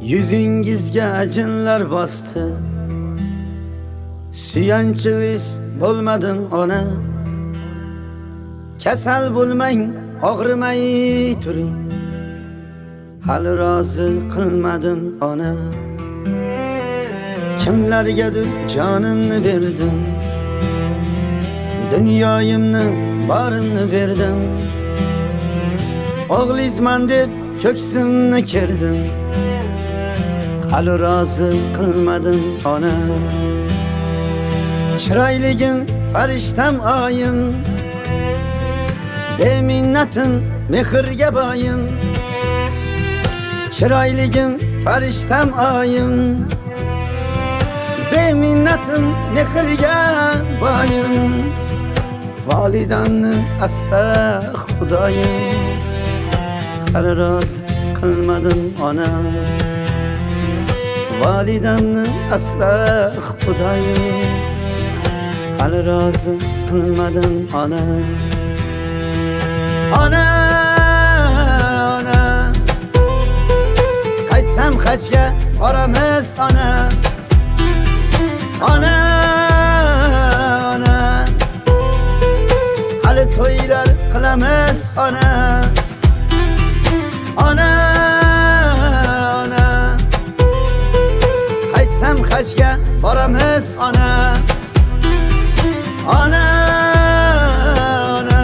Yüzingizga ajinlar bosdi, suyanchingiz bo'lmadim ona. Kasal bo'lmang, og'rimay turing, hali rozi qilmadim ona. Kimlargadir jonimni berdim, dunyoyimni barimni berdim. O'g'lizman deb ko'ksimni kerdim, hali rozi qilmadim ona. Chiroyligim farishtam oyim, beminnatim mehrga boyim. Chiroyligim farishtam oyim, beminnatim mehrga boyim. Validanni asra xudoyim, hali rozi qilmadim ona. Validamni asla xudoyim, hali rozi qilmadim ona. Ona, ona, qaytsam hajga boramiz ona. Ona, ona, hali to'ylar qilamiz ona. Ona, ona, qaytsam hajga boramiz ona. Ona, ona,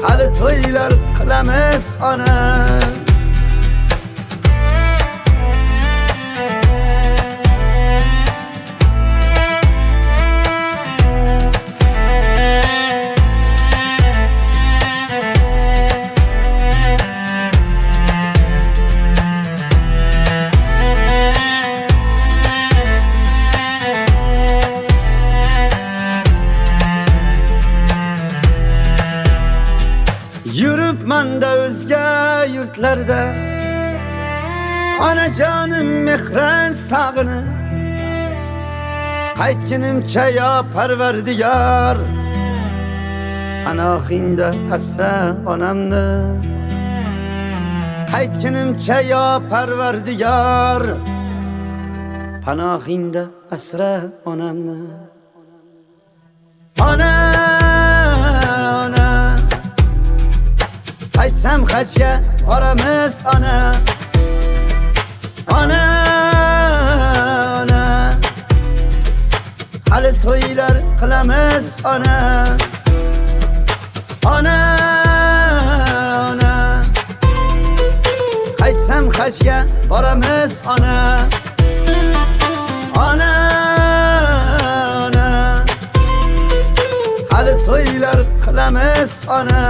hali to'ylar qilamiz ona. Yuribman-da o'zga yurtlarda, onajonim mehran sog'inib. Qaytgunimcha yo Parvardigor, panohingda asra onamni. Qaytgunimcha yo Parvardigor, panohingda asra onamni. Ona, ona, qaytsam hajga boramiz ona. Ona, ona, hali to'ylar qilamiz ona. Ona, ona, qaytsam hajga boramiz ona. Ona, ona, hali to'ylar qilamiz ona.